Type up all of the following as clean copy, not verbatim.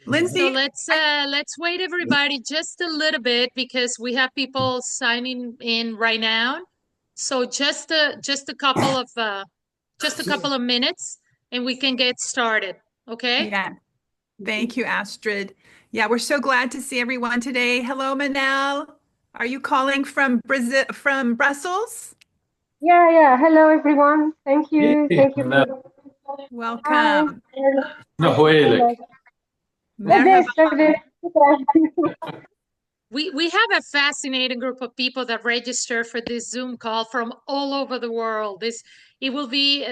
So Lindsay, let's wait everybody just a little bit because we have people signing in right now. So just a couple of minutes and we can get started. Okay? yeah, thank you, Astrid. Yeah, we're so glad to see everyone today. Hello, Manal. Are you calling from Brazil, from Brussels? Yeah, yeah. Hello, everyone. Thank you. إيه Thank you أنا for. Hi. Welcome. نهويلك. لاباس Merhaba. لاباس شكرا. We have a fascinating group of people that register for this Zoom call from all over the world. This it will be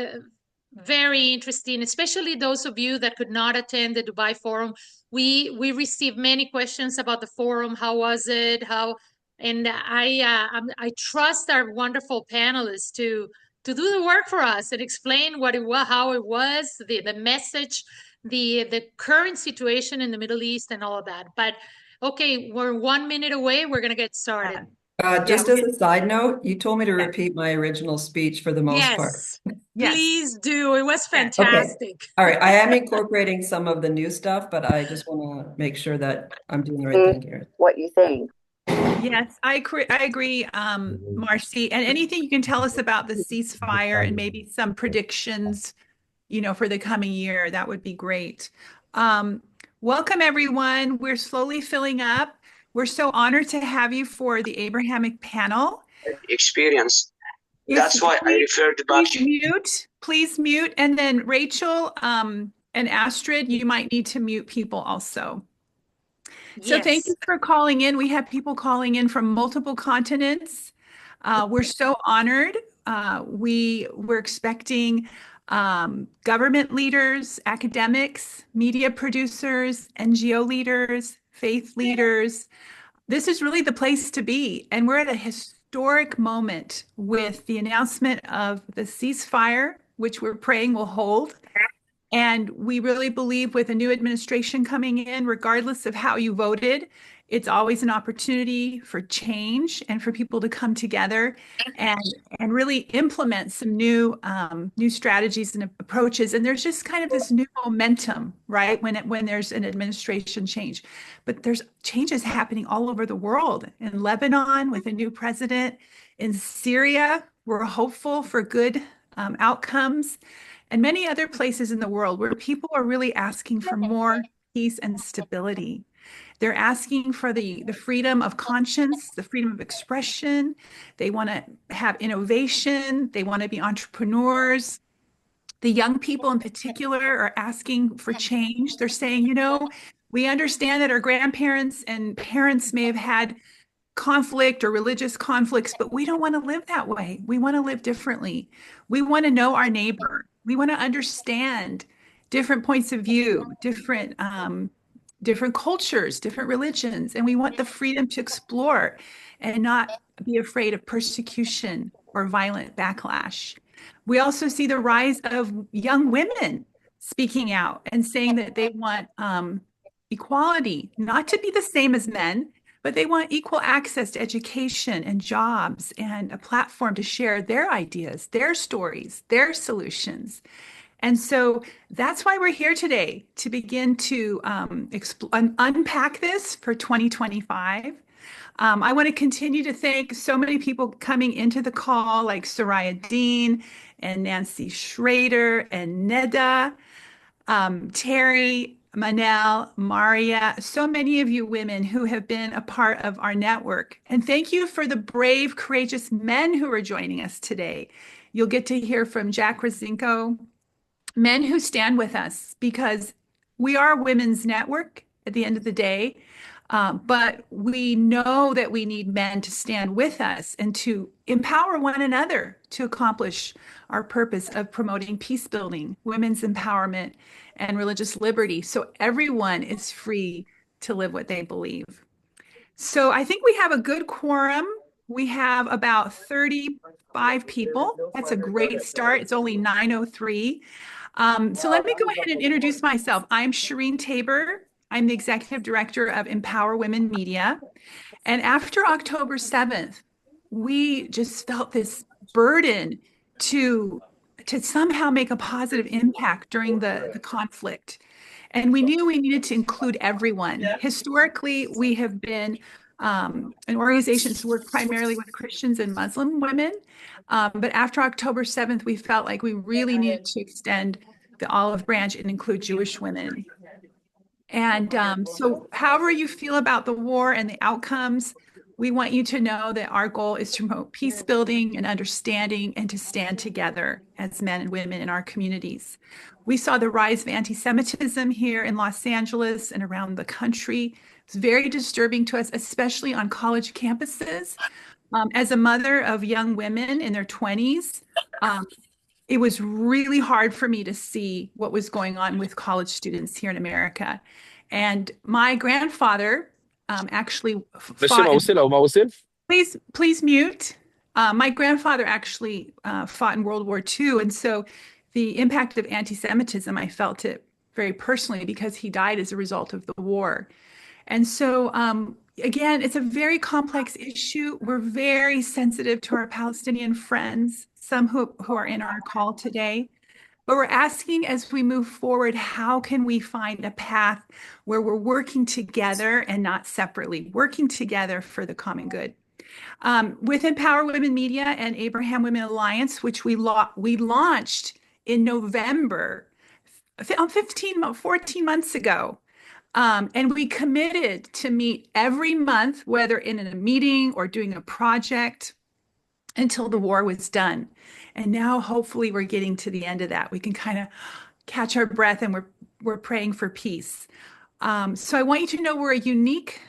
very interesting, especially those of you that could not attend the Dubai Forum. We received many questions about the forum. How was it? How and I trust our wonderful panelists to do the work for us and explain what it was, how it was, the message, the current situation in the Middle East, and all of that. But okay, we're 1 minute away. We're gonna get started. Yeah, Just as a side note, you told me to repeat my original speech for the most part. Yes, yes, please do. It was yes. Okay. fantastic. All right. I am incorporating some of the new stuff, but I just want to make sure that I'm doing the right thing here. What you think? Yes, I agree, Marcy. And anything you can tell us about the ceasefire and maybe some predictions, for the coming year, that would be great. Um, Welcome, everyone. We're slowly filling up. We're so honored to have you for the Abrahamic panel. Experience. If That's why I referred back. please mute, and then Rachel, and Astrid, you might need to mute people also. So thank Yes. you for calling in. We have people calling in from multiple continents. We're so honored. We're expecting government leaders, academics, media producers, NGO leaders, faith leaders. This is really the place to be. And we're at a historic moment with the announcement of the ceasefire, which we're praying will hold. And we really believe with a new administration coming in, regardless of how you voted, it's always an opportunity for change and for people to come together and really implement some new strategies and approaches. And there's just kind of this new momentum, right? When there's an administration change, but there's changes happening all over the world. In Lebanon with a new president, in Syria, we're hopeful for good outcomes, and many other places in the world where people are really asking for more peace and stability. They're asking for the freedom of conscience, the freedom of expression. They want to have innovation. They want to be entrepreneurs. The young people in particular are asking for change. They're saying, we understand that our grandparents and parents may have had conflict or religious conflicts, but we don't want to live that way. We want to live differently. We want to know our neighbor. We want to understand different points of view, different cultures, different religions, and we want the freedom to explore and not be afraid of persecution or violent backlash. We also see the rise of young women speaking out and saying that they want equality, not to be the same as men, but they want equal access to education and jobs and a platform to share their ideas, their stories, their solutions. And so that's why we're here today to begin to unpack this for 2025. I want to continue to thank so many people coming into the call, like Soraya Dean and Nancy Schrader and Neda, Terry, Manel, Maria, so many of you women who have been a part of our network. And thank you for the brave, courageous men who are joining us today. You'll get to hear from Jack Rosinko, men who stand with us because we are a women's network at the end of the day. But we know that we need men to stand with us and to empower one another to accomplish our purpose of promoting peace building, women's empowerment, and religious liberty. So everyone is free to live what they believe. So I think we have a good quorum. We have about 35 people. That's a great start. It's only 9:03. So let me go ahead and introduce myself. I'm Shireen Tabor. I'm the executive director of Empower Women Media. And after October 7th, we just felt this burden to somehow make a positive impact during the conflict. And we knew we needed to include everyone. Historically, we have been an organization to work primarily with Christians and Muslim women. But after October 7th, we felt like we really needed to extend the olive branch and include Jewish women. And so however you feel about the war and the outcomes, we want you to know that our goal is to promote peace building and understanding and to stand together as men and women in our communities. We saw the rise of anti-Semitism here in Los Angeles and around the country. It's very disturbing to us, especially on college campuses. As a mother of young women in their 20s, it was really hard for me to see what was going on with college students here in America. And my grandfather actually fought. Please mute. My grandfather actually fought in World War II. And so the impact of anti-Semitism, I felt it very personally because he died as a result of the war. And so, again, it's a very complex issue. We're very sensitive to our Palestinian friends, some who are in our call today. But we're asking as we move forward, how can we find a path where we're working together and not separately, working together for the common good? With Empower Women Media and Abraham Women Alliance, which we launched in November, 14 months ago. And we committed to meet every month, whether in a meeting or doing a project, until the war was done. And now hopefully we're getting to the end of that. We can kind of catch our breath and we're praying for peace. So I want you to know we're a unique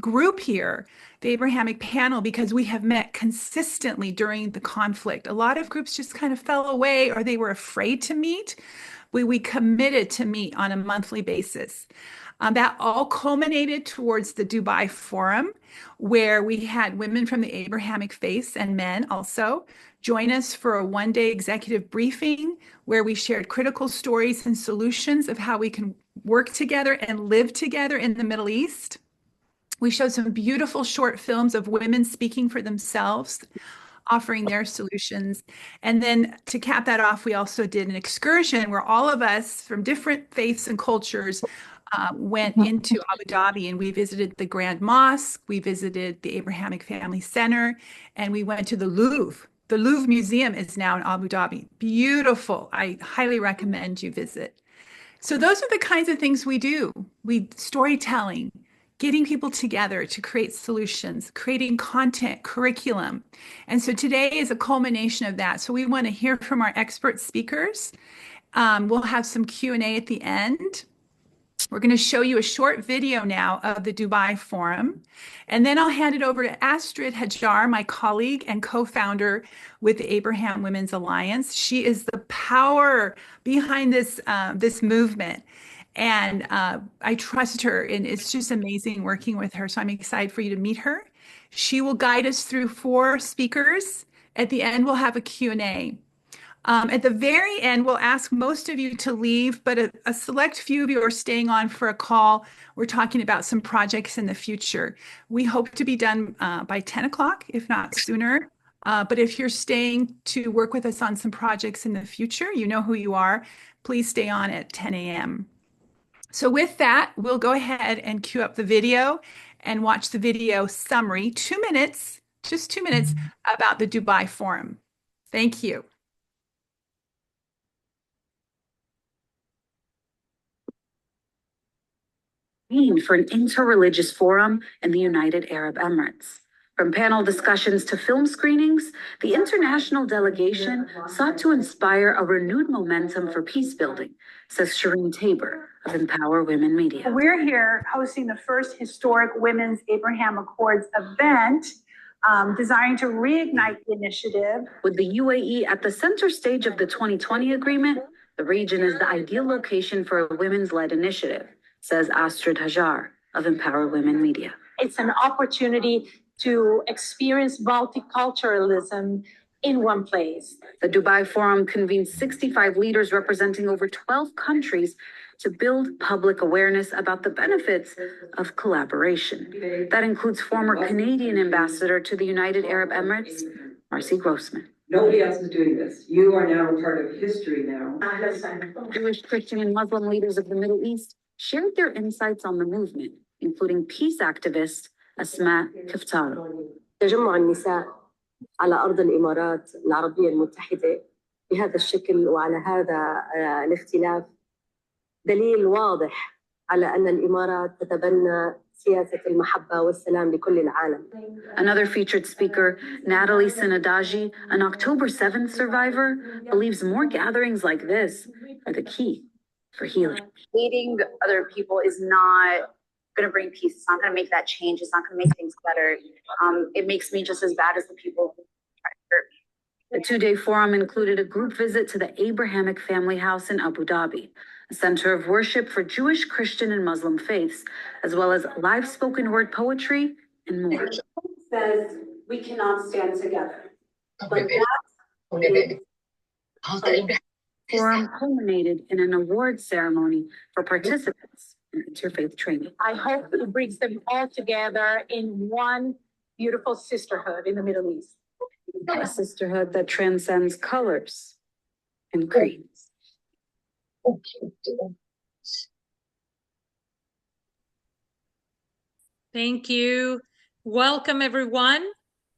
group here, the Abrahamic panel, because we have met consistently during the conflict. A lot of groups just kind of fell away or they were afraid to meet. We committed to meet on a monthly basis. That all culminated towards the Dubai Forum, where we had women from the Abrahamic faith and men also join us for a one-day executive briefing where we shared critical stories and solutions of how we can work together and live together in the Middle East. We showed some beautiful short films of women speaking for themselves, offering their solutions. And then to cap that off, we also did an excursion where all of us from different faiths and cultures went into Abu Dhabi, and we visited the Grand Mosque, we visited the Abrahamic Family Center, and we went to the Louvre. The Louvre Museum is now in Abu Dhabi. Beautiful. I highly recommend you visit. So those are the kinds of things we do. Storytelling, getting people together to create solutions, creating content, curriculum. And so today is a culmination of that. So we want to hear from our expert speakers. We'll have some Q&A at the end. We're going to show you a short video now of the Dubai Forum, and then I'll hand it over to Astrid Hajar, my colleague and co-founder with the Abraham Women's Alliance. She is the power behind this movement, and I trust her, and it's just amazing working with her. So I'm excited for you to meet her. She will guide us through 4 speakers. At the end, we'll have a Q&A. At the very end, we'll ask most of you to leave, but a select few of you are staying on for a call. We're talking about some projects in the future. We hope to be done by 10 o'clock, if not sooner. But if you're staying to work with us on some projects in the future, you know who you are. Please stay on at 10 a.m. So with that, we'll go ahead and cue up the video and watch the video summary, 2 minutes, just 2 minutes, about the Dubai Forum. Thank you. For an interreligious forum in the United Arab Emirates. From panel discussions to film screenings, the international delegation sought to inspire a renewed momentum for peace building, says Shireen Tabor of Empower Women Media. We're here hosting the first historic Women's Abraham Accords event, designed to reignite the initiative. With the UAE at the center stage of the 2020 agreement, the region is the ideal location for a women's-led initiative, says Astrid Hajar of Empower Women Media. It's an opportunity to experience multiculturalism in one place. The Dubai Forum convenes 65 leaders representing over 12 countries to build public awareness about the benefits of collaboration. That includes former Canadian ambassador to the United Arab Emirates, Marcy Grossman. Nobody else is doing this. You are now a part of history now. Jewish, Christian, and Muslim leaders of the Middle East shared their insights on the movement, including peace activist Asmaa Kftarou. تجمع النساء على أرض الإمارات العربية المتحدة بهذا الشكل وعلى هذا الاختلاف دليل واضح على أن الإمارات تتبنى سياسة المحبة والسلام لكل العالم. Another featured speaker, Natalie Sinadaji, an October 7th survivor, believes more gatherings like this are the key for healing. Hating other people is not going to bring peace. It's not going to make that change. It's not going to make things better. It makes me just as bad as the people who try to hurt me. The two-day forum included a group visit to the Abrahamic family house in Abu Dhabi, a center of worship for Jewish, Christian, and Muslim faiths, as well as live spoken word poetry and more. It says we cannot stand together. But The forum culminated in an award ceremony for participants in interfaith training. I hope it brings them all together in one beautiful sisterhood in the Middle East. A sisterhood that transcends colors and creeds. Thank you. Welcome, everyone.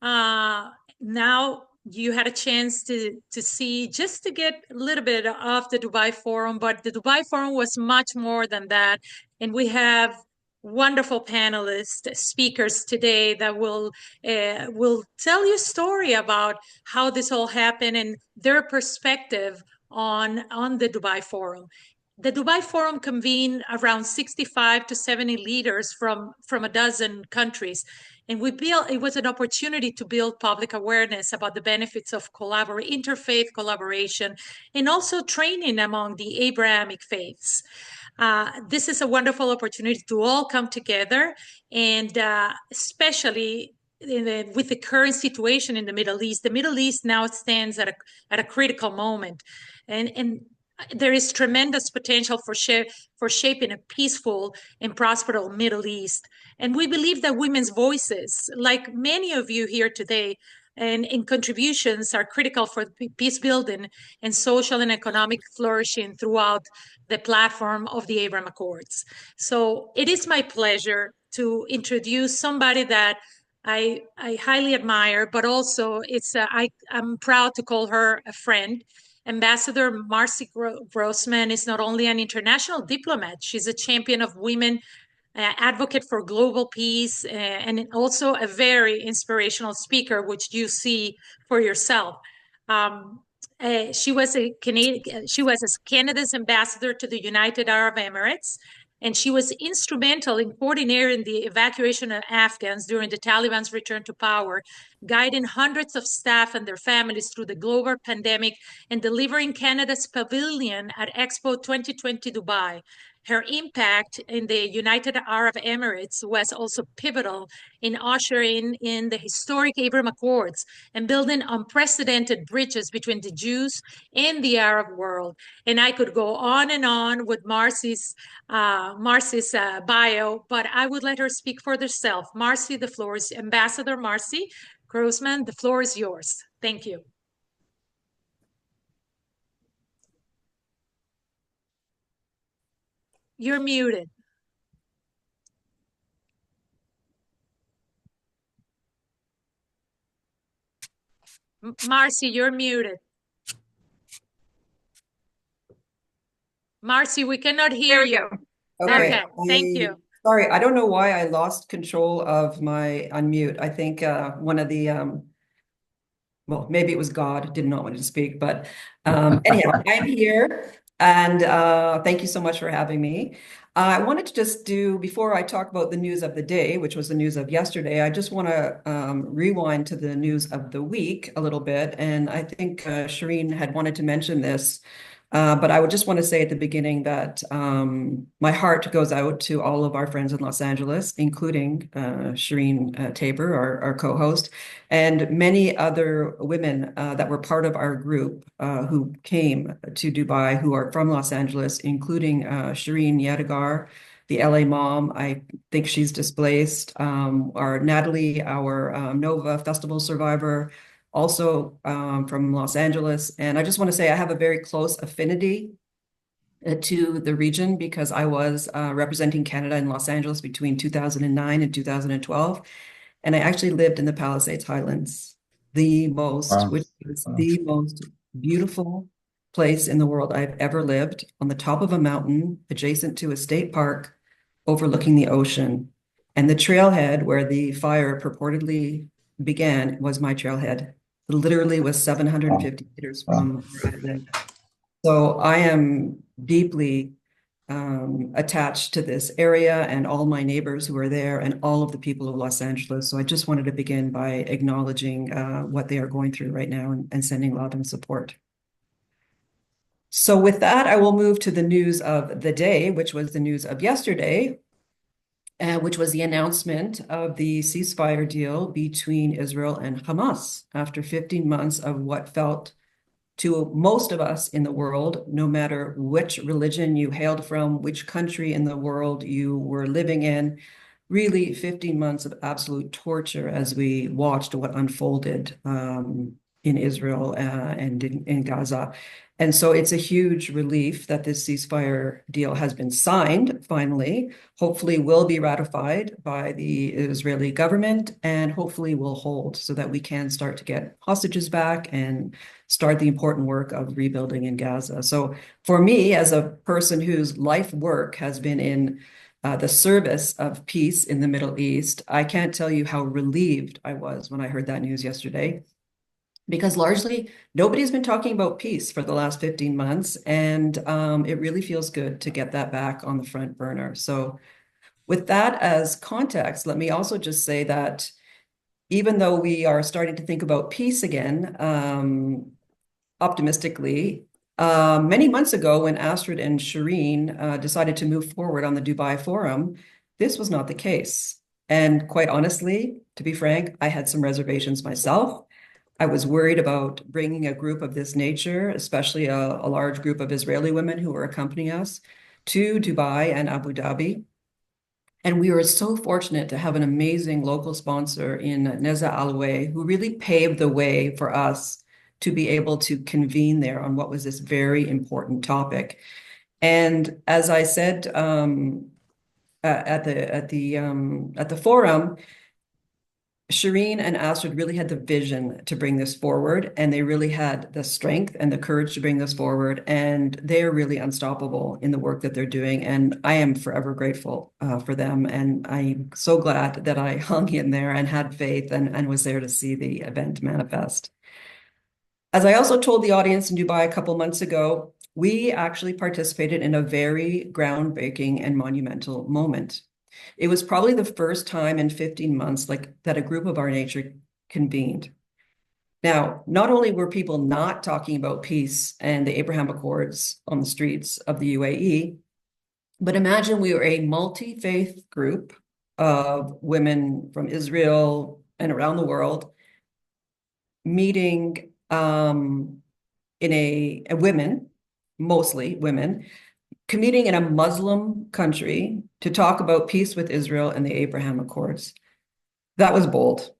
Now you had a chance to see, just to get a little bit of the Dubai Forum, but the Dubai Forum was much more than that. And we have wonderful panelists, speakers today that will tell you a story about how this all happened and their perspective on the Dubai Forum. The Dubai Forum convened around 65 to 70 leaders from a dozen countries. And it was an opportunity to build public awareness about the benefits of interfaith collaboration and also training among the Abrahamic faiths. This is a wonderful opportunity to all come together, and especially with the current situation in the Middle East. The Middle East now stands at a critical moment, and there is tremendous potential for shaping a peaceful and prosperous Middle East. And we believe that women's voices, like many of you here today, and in contributions are critical for peace building and social and economic flourishing throughout the platform of the Abraham Accords. So it is my pleasure to introduce somebody that I highly admire, but also I'm proud to call her a friend. Ambassador Marcy Grossman is not only an international diplomat, she's a champion of women, advocate for global peace, and also a very inspirational speaker, which you see for yourself. She was Canada's ambassador to the United Arab Emirates, and she was instrumental in coordinating the evacuation of Afghans during the Taliban's return to power, guiding hundreds of staff and their families through the global pandemic, and delivering Canada's pavilion at Expo 2020 Dubai. Her impact in the United Arab Emirates was also pivotal in ushering in the historic Abraham Accords and building unprecedented bridges between the Jews and the Arab world. And I could go on and on with Marcy's bio, but I would let her speak for herself. Marcy, the floor is Ambassador Marcy Grossman. The floor is yours. Thank you. You're muted. Marcy, you're muted. Marcy, we cannot hear you. Okay, thank you. Sorry, I don't know why I lost control of my unmute. I think one of the, well, maybe it was God, did not want to speak, but anyhow, I'm here. And thank you so much for having me. I wanted to just before I talk about the news of the day, which was the news of yesterday, I just want to rewind to the news of the week a little bit. And I think Shireen had wanted to mention this, but I would just want to say at the beginning that my heart goes out to all of our friends in Los Angeles, including Shireen Tabor, our co-host, and many other women that were part of our group who came to Dubai, who are from Los Angeles, including Shireen Yadigar, the LA mom. I think she's displaced. Our Natalie, our Nova Festival survivor, also from Los Angeles. And I just want to say I have a very close affinity to the region because I was representing Canada in Los Angeles between 2009 and 2012. And I actually lived in the Palisades Highlands, which is the most beautiful place in the world I've ever lived, on the top of a mountain, adjacent to a state park, overlooking the ocean. And the trailhead where the fire purportedly began was my trailhead. It literally was 750 meters from where I lived. So I am deeply attached to this area and all my neighbors who are there and all of the people of Los Angeles. So I just wanted to begin by acknowledging what they are going through right now and sending love and support. So with that, I will move to the news of the day, which was the news of yesterday, which was the announcement of the ceasefire deal between Israel and Hamas after 15 months of what felt to most of us in the world, no matter which religion you hailed from, which country in the world you were living in, really 15 months of absolute torture as we watched what unfolded in Israel and in Gaza. And so it's a huge relief that this ceasefire deal has been signed, finally, hopefully will be ratified by the Israeli government, and hopefully will hold so that we can start to get hostages back and start the important work of rebuilding in Gaza. So for me, as a person whose life work has been in the service of peace in the Middle East, I can't tell you how relieved I was when I heard that news yesterday, because largely nobody's been talking about peace for the last 15 months, and it really feels good to get that back on the front burner. So with that as context, let me also just say that even though we are starting to think about peace again, optimistically, many months ago when Astrid and Shireen decided to move forward on the Dubai Forum, this was not the case. And quite honestly, to be frank, I had some reservations myself. I was worried about bringing a group of this nature, especially a large group of Israeli women who were accompanying us, to Dubai and Abu Dhabi. And we were so fortunate to have an amazing local sponsor in Neza Alaway, who really paved the way for us to be able to convene there on what was this very important topic. And as I said at the forum, Shireen and Astrid really had the vision to bring this forward, and they really had the strength and the courage to bring this forward, and they're really unstoppable in the work that they're doing, and I am forever grateful for them, and I'm so glad that I hung in there and had faith and was there to see the event manifest. As I also told the audience in Dubai a couple months ago, we actually participated in a very groundbreaking and monumental moment. It was probably the first time in 15 months that a group of our nature convened. Now, not only were people not talking about peace and the Abraham Accords on the streets of the UAE, but imagine we were a multi-faith group of women from Israel and around the world meeting women, mostly women, commuting in a Muslim country to talk about peace with Israel and the Abraham Accords. That was bold.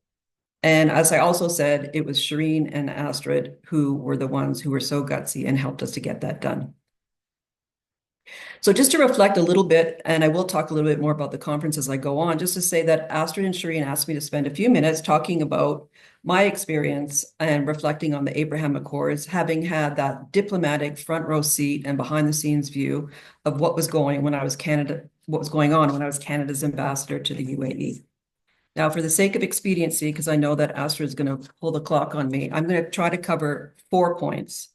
And as I also said, it was Shireen and Astrid who were the ones who were so gutsy and helped us to get that done. So just to reflect a little bit, and I will talk a little bit more about the conference as I go on, just to say that Astrid and Shireen asked me to spend a few minutes talking about my experience and reflecting on the Abraham Accords, having had that diplomatic front row seat and behind the scenes view of what was going on when I was Canada's ambassador to the UAE. Now, for the sake of expediency, because I know that Astrid is going to pull the clock on me, I'm going to try to cover 4 points.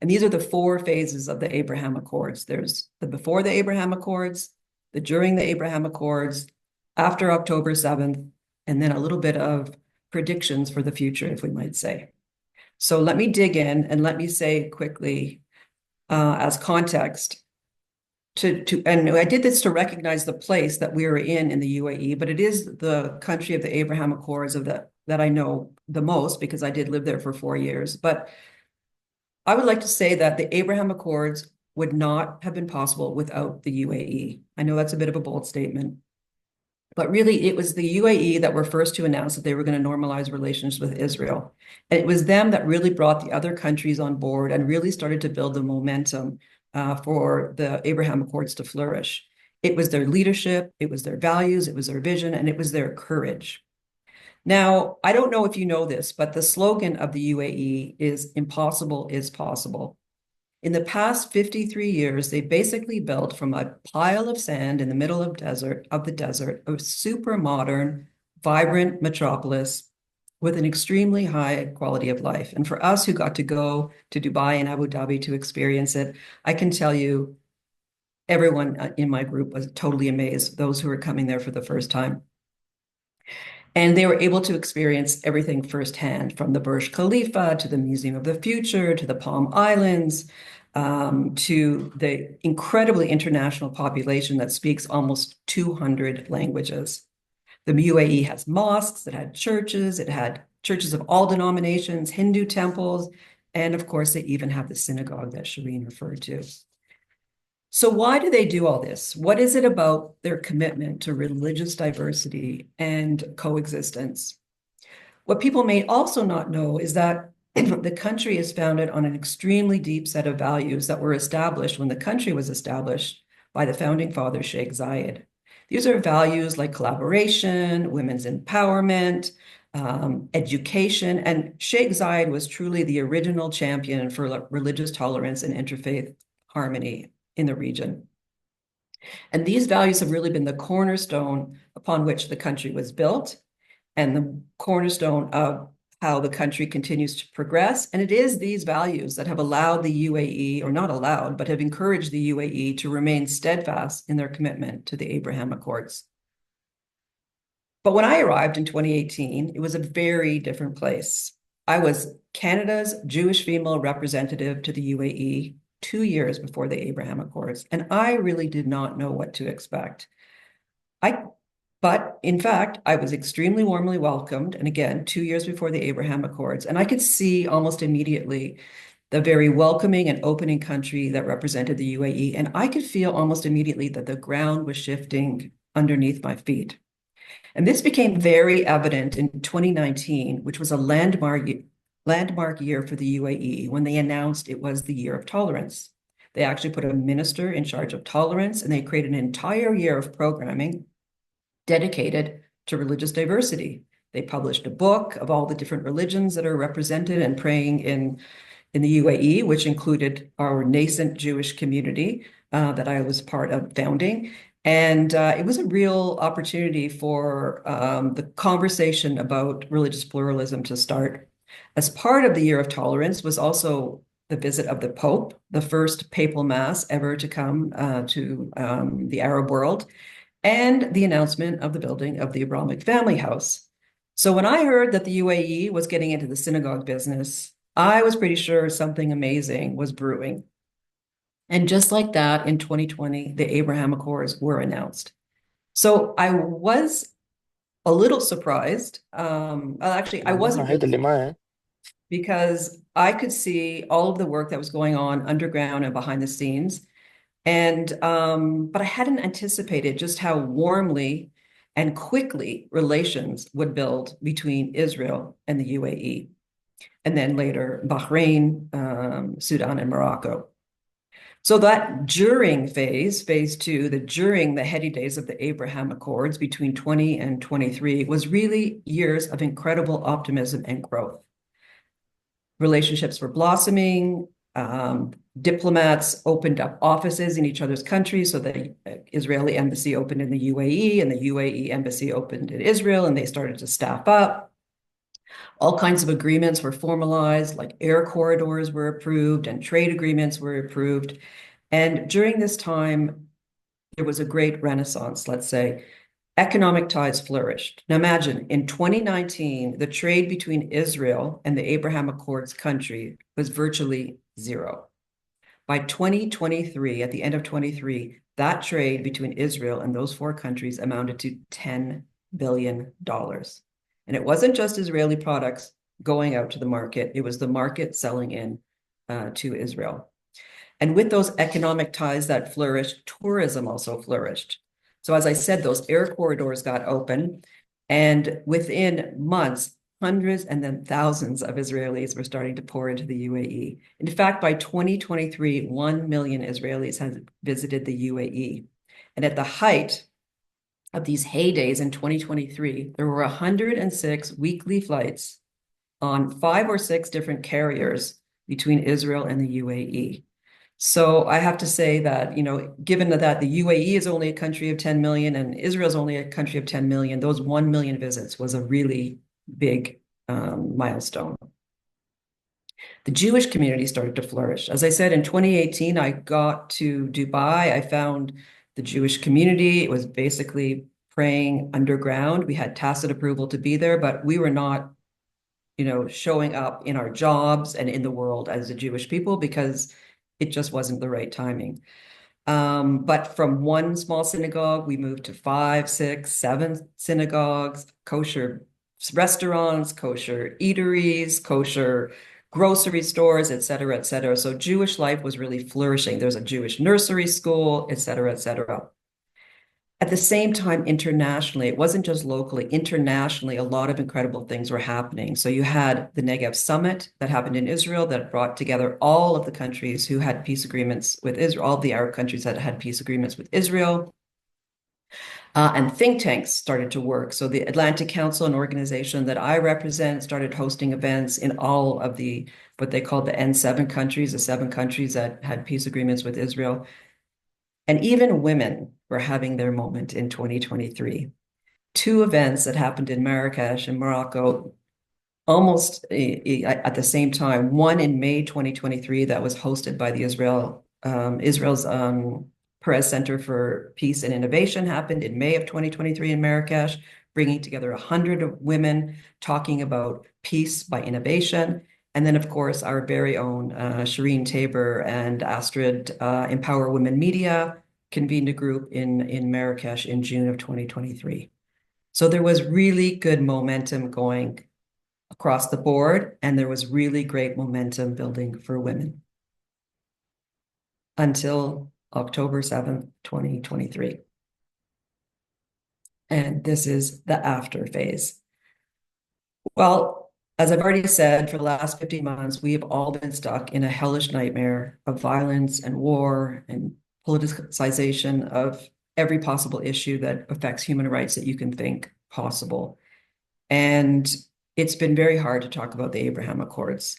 And these are the 4 phases of the Abraham Accords. There's the before the Abraham Accords, the during the Abraham Accords, after October 7th, and then a little bit of predictions for the future, if we might say. So let me dig in and let me say quickly, as context, and I did this to recognize the place that we are in the UAE, but it is the country of the Abraham Accords that I know the most because I did live there for 4 years. But I would like to say that the Abraham Accords would not have been possible without the UAE. I know that's a bit of a bold statement, But really, it was the UAE that were first to announce that they were going to normalize relations with Israel. And it was them that really brought the other countries on board and really started to build the momentum for the Abraham Accords to flourish. It was their leadership, it was their values, it was their vision, and it was their courage. Now, I don't know if you know this, but the slogan of the UAE is "Impossible is possible." In the past 53 years, they basically built from a pile of sand in the middle of the desert, a super modern, vibrant metropolis with an extremely high quality of life. And for us who got to go to Dubai and Abu Dhabi to experience it, I can tell you, everyone in my group was totally amazed, those who were coming there for the first time. And they were able to experience everything firsthand, from the Burj Khalifa to the Museum of the Future to the Palm Islands, to the incredibly international population that speaks almost 200 languages. The UAE has mosques, it had churches of all denominations, Hindu temples, and of course, they even have the synagogue that Shireen referred to. So why do they do all this? What is it about their commitment to religious diversity and coexistence? What people may also not know is that the country is founded on an extremely deep set of values that were established when the country was established by the founding father, Sheikh Zayed. These are values like collaboration, women's empowerment, education, and Sheikh Zayed was truly the original champion for religious tolerance and interfaith harmony in the region. And these values have really been the cornerstone upon which the country was built and the cornerstone of how the country continues to progress. And it is these values that have allowed the UAE, or not allowed, but have encouraged the UAE to remain steadfast in their commitment to the Abraham Accords. But when I arrived in 2018, it was a very different place. I was Canada's Jewish female representative to the UAE 2 years before the Abraham Accords, and I really did not know what to expect. But in fact, I was extremely warmly welcomed, and again, 2 years before the Abraham Accords, and I could see almost immediately the very welcoming and opening country that represented the UAE, and I could feel almost immediately that the ground was shifting underneath my feet. And this became very evident in 2019, which was a landmark year for the UAE when they announced it was the year of tolerance. They actually put a minister in charge of tolerance, and they created an entire year of programming dedicated to religious diversity. They published a book of all the different religions that are represented and praying in the UAE, which included our nascent Jewish community that I was part of founding. And it was a real opportunity for the conversation about religious pluralism to start. As part of the Year of Tolerance was also the visit of the Pope, the first papal mass ever to come to the Arab world, and the announcement of the building of the Abrahamic family house. So when I heard that the UAE was getting into the synagogue business, I was pretty sure something amazing was brewing. And just like that, in 2020, the Abraham Accords were announced. So I was a little surprised. Actually, I wasn't really, because I could see all of the work that was going on underground and behind the scenes. And but I hadn't anticipated just how warmly and quickly relations would build between Israel and the UAE, and then later Bahrain, Sudan, and Morocco. So that during phase 2, during the heady days of the Abraham Accords between 20 and 23 was really years of incredible optimism and growth. Relationships were blossoming. Diplomats opened up offices in each other's countries. So the Israeli embassy opened in the UAE, and the UAE embassy opened in Israel, and they started to staff up. All kinds of agreements were formalized, like air corridors were approved and trade agreements were approved. And during this time, there was a great renaissance, let's say. Economic ties flourished. Now imagine, in 2019, the trade between Israel and the Abraham Accords country was virtually zero. By 2023, at the end of 23, that trade between Israel and those four countries amounted to $10 billion. And it wasn't just Israeli products going out to the market, it was the market selling in to Israel. And with those economic ties that flourished, tourism also flourished. So as I said, those air corridors got open, and within months, hundreds and then thousands of Israelis were starting to pour into the UAE. In fact, by 2023, 1 million Israelis had visited the UAE. And at the height of these heydays in 2023, there were 106 weekly flights on 5 or 6 different carriers between Israel and the UAE. So I have to say that, given that the UAE is only a country of 10 million and Israel is only a country of 10 million, those 1 million visits was a really big milestone. The Jewish community started to flourish. As I said, in 2018, I got to Dubai. I found the Jewish community. It was basically praying underground. We had tacit approval to be there, but we were not, showing up in our jobs and in the world as a Jewish people because it just wasn't the right timing. But from one small synagogue, we moved to 5, 6, 7 synagogues, kosher restaurants, kosher eateries, kosher grocery stores, et cetera, et cetera. So Jewish life was really flourishing. There's a Jewish nursery school, et cetera, et cetera. At the same time, internationally, it wasn't just locally, internationally, a lot of incredible things were happening. So you had the Negev Summit that happened in Israel that brought together all of the countries who had peace agreements with Israel, all the Arab countries that had peace agreements with Israel. And think tanks started to work. So the Atlantic Council, an organization that I represent, started hosting events in all of what they called the N7 countries, the 7 countries that had peace agreements with Israel. And even women were having their moment in 2023. 2 events that happened in Marrakesh in Morocco almost at the same time. One in May 2023 that was hosted by the Israel's Perez Center for Peace and Innovation happened in May of 2023 in Marrakesh, bringing together 100 women talking about peace by innovation. And then, of course, our very own Shireen Tabor and Astrid Empower Women Media convened a group in Marrakesh in June of 2023. So there was really good momentum going across the board, and there was really great momentum building for women until October 7th, 2023. And this is the after phase. Well, as I've already said, for the last 15 months, we have all been stuck in a hellish nightmare of violence and war and politicization of every possible issue that affects human rights that you can think possible. And it's been very hard to talk about the Abrahamic Accords.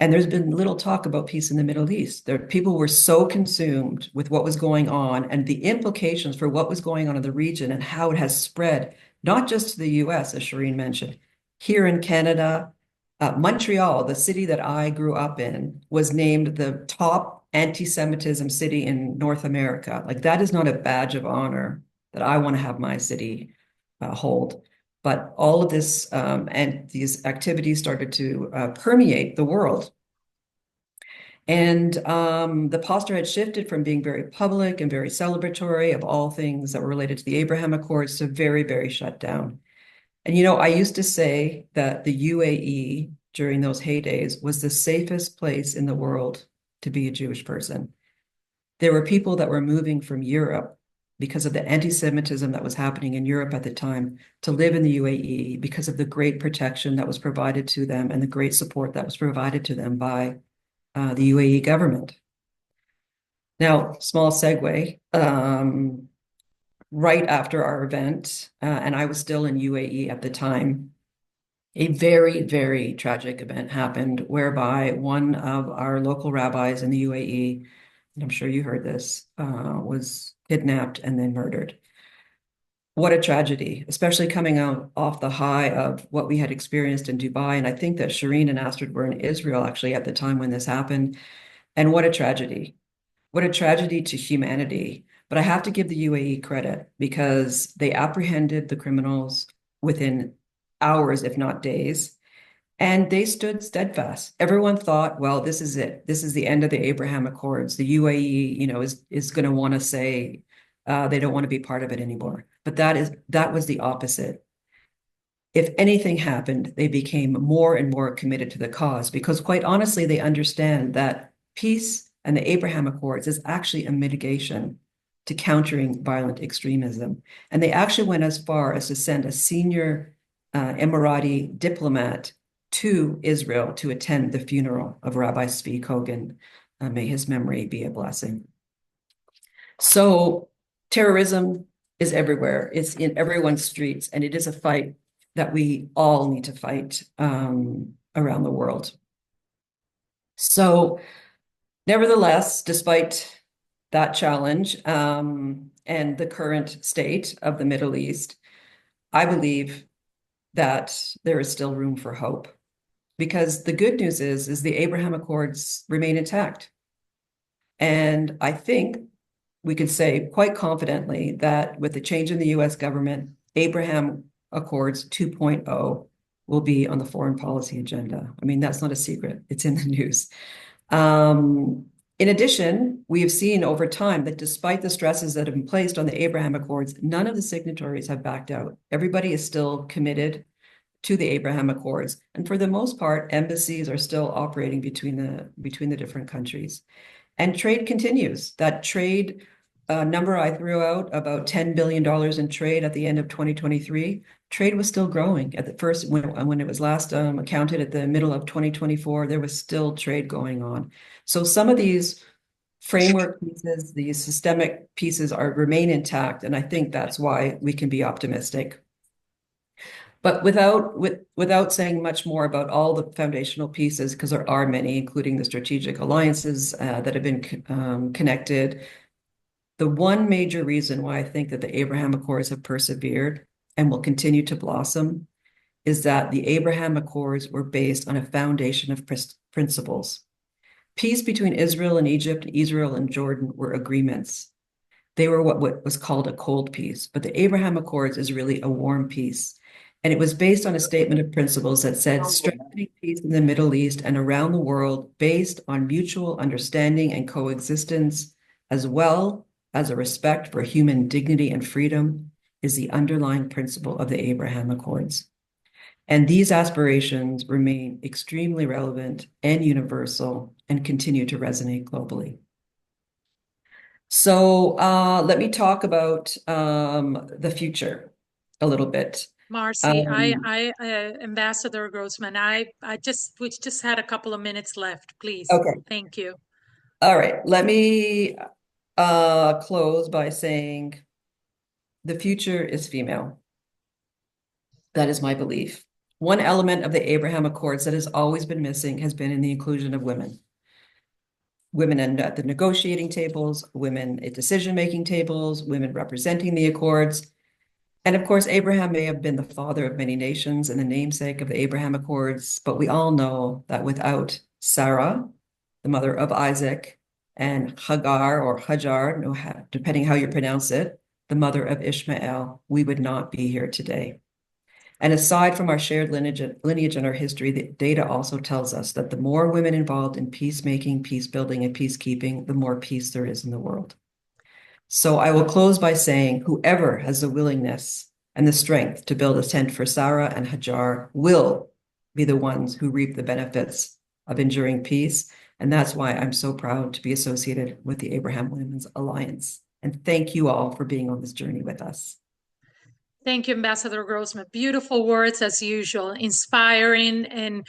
And there's been little talk about peace in the Middle East. People were so consumed with what was going on and the implications for what was going on in the region and how it has spread, not just to the US, as Shireen mentioned. Here in Canada, Montreal, the city that I grew up in, was named the top anti-Semitism city in North America. Like, that is not a badge of honor that I want to have my city hold. But all of this and these activities started to permeate the world. And the posture had shifted from being very public and very celebratory of all things that were related to the Abrahamic Accords to very, very shut down. And, I used to say that the UAE during those heydays was the safest place in the world to be a Jewish person. There were people that were moving from Europe because of the anti-Semitism that was happening in Europe at the time to live in the UAE because of the great protection that was provided to them and the great support that was provided to them by the UAE government. Now, small segue, right after our event, and I was still in UAE at the time, a very, very tragic event happened whereby one of our local rabbis in the UAE, and I'm sure you heard this, was kidnapped and then murdered. What a tragedy, especially coming out off the high of what we had experienced in Dubai. And I think that Shireen and Astrid were in Israel actually at the time when this happened. And what a tragedy. What a tragedy to humanity. But I have to give the UAE credit because they apprehended the criminals within hours, if not days, and they stood steadfast. Everyone thought, well, this is it. This is the end of the Abrahamic Accords. The UAE, is going to want to say they don't want to be part of it anymore. But that was the opposite. If anything happened, they became more and more committed to the cause because, quite honestly, they understand that peace and the Abrahamic Accords is actually a mitigation to countering violent extremism. And they actually went as far as to send a senior Emirati diplomat to Israel to attend the funeral of Rabbi Zvi Kogan. May his memory be a blessing. So terrorism is everywhere. It's in everyone's streets, and it is a fight that we all need to fight around the world. So nevertheless, despite that challenge and the current state of the Middle East, I believe that there is still room for hope, because the good news is the Abraham Accords remain intact. And I think we could say quite confidently that with the change in the US government, Abraham Accords 2.0 will be on the foreign policy agenda. I mean, that's not a secret. It's in the news. In addition, we have seen over time that despite the stresses that have been placed on the Abraham Accords, none of the signatories have backed out. Everybody is still committed to the Abraham Accords. And for the most part, embassies are still operating between the different countries. And trade continues. That trade number I threw out, about $10 billion in trade at the end of 2023, trade was still growing. At the first, when it was last accounted at the middle of 2024, there was still trade going on. So some of these framework pieces, these systemic pieces remain intact, and I think that's why we can be optimistic. But without saying much more about all the foundational pieces, because there are many, including the strategic alliances that have been connected, the one major reason why I think that the Abraham Accords have persevered and will continue to blossom is that the Abraham Accords were based on a foundation of principles. Peace between Israel and Egypt, Israel and Jordan were agreements. They were what was called a cold peace, but the Abraham Accords is really a warm peace. And it was based on a statement of principles that said strengthening peace in the Middle East and around the world based on mutual understanding and coexistence, as well as a respect for human dignity and freedom, is the underlying principle of the Abraham Accords. And these aspirations remain extremely relevant and universal and continue to resonate globally. So let me talk about the future a little bit. Marcy, Ambassador Grossman, we just had a couple of minutes left, please. Okay. Thank you. All right. Let me close by saying the future is female. That is my belief. One element of the Abraham Accords that has always been missing has been in the inclusion of women. Women at the negotiating tables, women at decision-making tables, women representing the Accords. And of course, Abraham may have been the father of many nations and the namesake of the Abraham Accords, but we all know that without Sarah, the mother of Isaac, and Hagar or Hajar, depending how you pronounce it, the mother of Ishmael, we would not be here today. And aside from our shared lineage and our history, the data also tells us that the more women involved in peacemaking, peace building, and peacekeeping, the more peace there is in the world. So I will close by saying whoever has the willingness and the strength to build a tent for Sarah and Hajar will be the ones who reap the benefits of enduring peace. And that's why I'm so proud to be associated with the Abraham Women's Alliance. And thank you all for being on this journey with us. Thank you, Ambassador Grossman. Beautiful words as usual, inspiring, and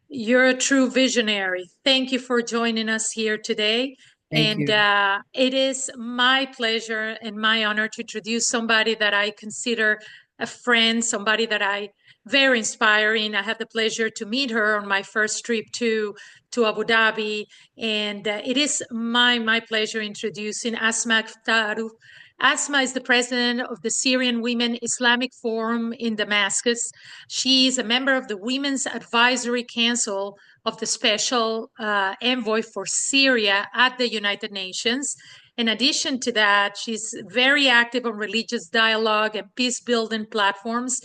you're a true visionary. Thank you for joining us here today. Thank you. It is my pleasure and my honor to introduce somebody that I consider a friend, somebody that very inspiring. I had the pleasure to meet her on my first trip to Abu Dhabi, and it is my pleasure introducing Asmaa Kftarou. Asmaa is the president of the Syrian Women Islamic Forum in Damascus. She is a member of the Women's Advisory Council of the Special Envoy for Syria at the United Nations. In addition to that, she's very active on religious dialogue and peace-building platforms.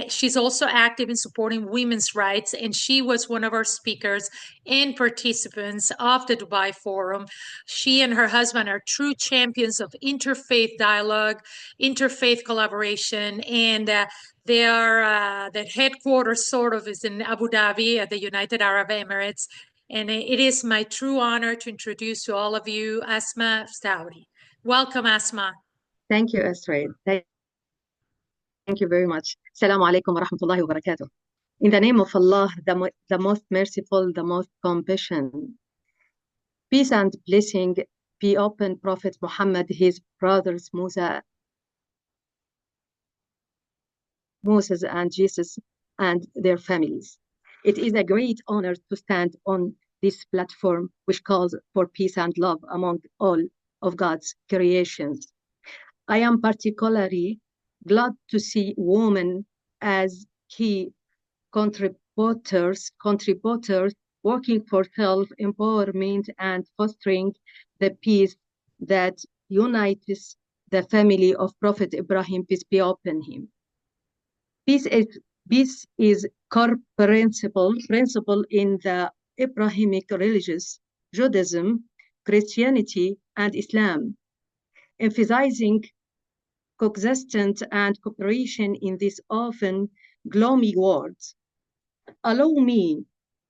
She's also active in supporting women's rights, and she was one of our speakers and participants of the Dubai Forum. She and her husband are true champions of interfaith dialogue, interfaith collaboration, and their headquarters sort of is in Abu Dhabi at the United Arab Emirates. And it is my true honor to introduce to all of you Asmaa Kftarou. Welcome, Asmaa. Thank you, Astrid. Thank you very much. Assalamu alaikum wa rahmatullahi wa barakatuh. In the name of Allah, the most merciful, the most compassionate. Peace and blessing be upon Prophet Muhammad, his brothers Moses and Jesus and their families. It is a great honor to stand on this platform which calls for peace and love among all of God's creations. I am particularly glad to see women as key contributors working for self-empowerment and fostering the peace that unites the family of Prophet Ibrahim, peace be upon him. Peace is core principle in the Abrahamic religions, Judaism, Christianity, and Islam, emphasizing coexistence and cooperation in these often gloomy words. Allow me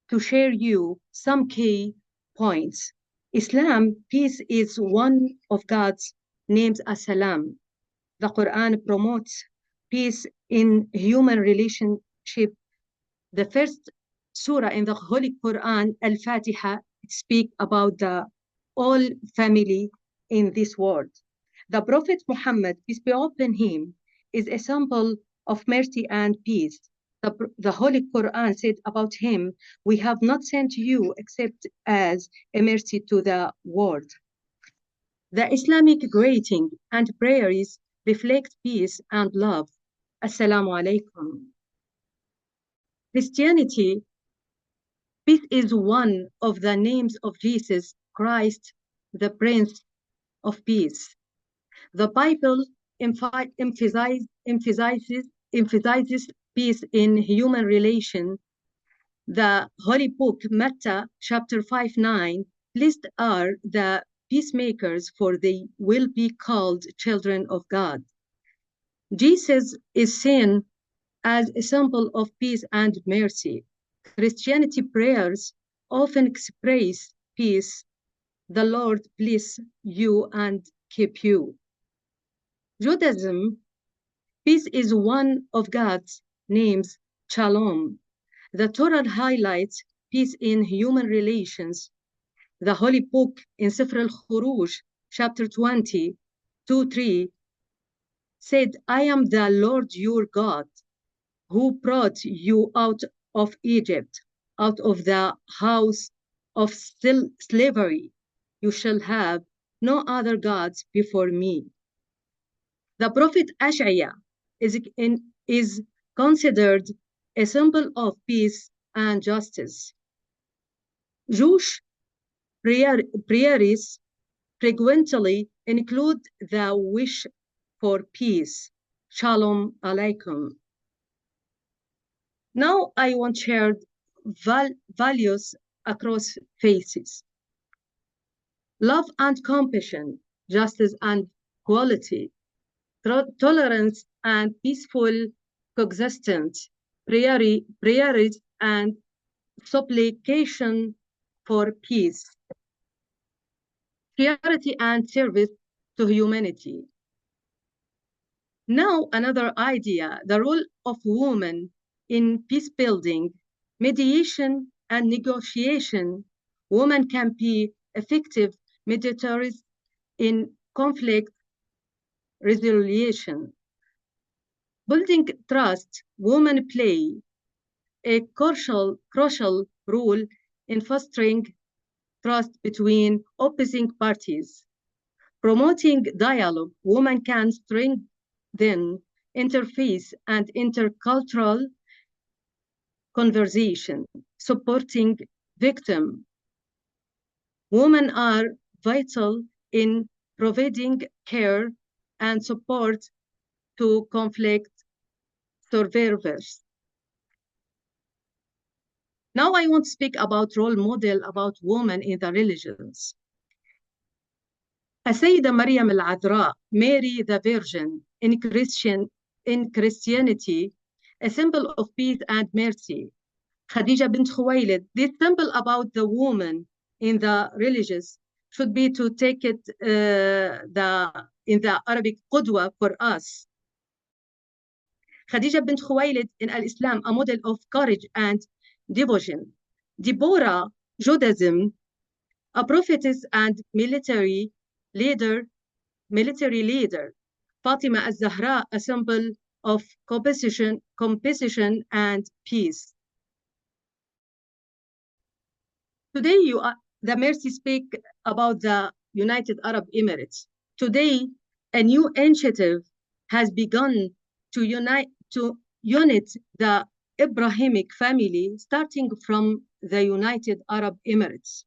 to share you some key points. Islam, peace is one of God's names as-Salam. The Quran promotes peace in human relationship. The first surah in the Holy Quran, Al-Fatiha, speaks about the all family in this world. The Prophet Muhammad, peace be upon him, is a symbol of mercy and peace. The Holy Quran said about him, we have not sent you except as a mercy to the world. The Islamic greeting and prayers reflect peace and love. Assalamu alaikum. Christianity, peace is one of the names of Jesus Christ, the Prince of Peace. The Bible emphasizes peace in human relation. The Holy Book, Matthew chapter 5:9, blessed are the peacemakers, for they will be called children of God. Jesus is seen as a symbol of peace and mercy. Christianity prayers often express peace. The Lord bless you and keep you. Judaism, peace is one of God's names, Shalom. The Torah highlights peace in human relations. The Holy Book in Sifr al-Khuruj, chapter 20, 2-3, said, I am the Lord your God, who brought you out of Egypt, out of the house of slavery. You shall have no other gods before me. The prophet Ash'aya is considered a symbol of peace and justice. Jewish prayers frequently include the wish for peace. Shalom Alaikum. Now I want to share values across faiths. Love and compassion, justice and equality, tolerance and peaceful coexistence, prayers and supplication for peace, charity and service to humanity. Now another idea, the role of women in peace building, mediation and negotiation. Women can be effective mediators in conflict resolution. Building trust, women play a crucial role in fostering trust between opposing parties. Promoting dialogue, women can strengthen interfaith and intercultural conversation. Supporting victims. Women are vital in providing care and support to conflict survivors. Now I want to speak about role model about women in the religions. السيدة مريم العذراء, Mary the Virgin, in Christianity, a symbol of peace and mercy. Khadija bint Khuwaylid, this symbol about the woman in the religious, should be to take it in the Arabic قدوة for us. Khadija bint Khuwaylid in Al-Islam, a model of courage and devotion. Deborah, Judaism, a prophetess and military leader. Fatima al-Zahra, a symbol of composition and peace. Today, the Mercy speak about the United Arab Emirates. Today, a new initiative has begun to unite the Abrahamic family, starting from the United Arab Emirates.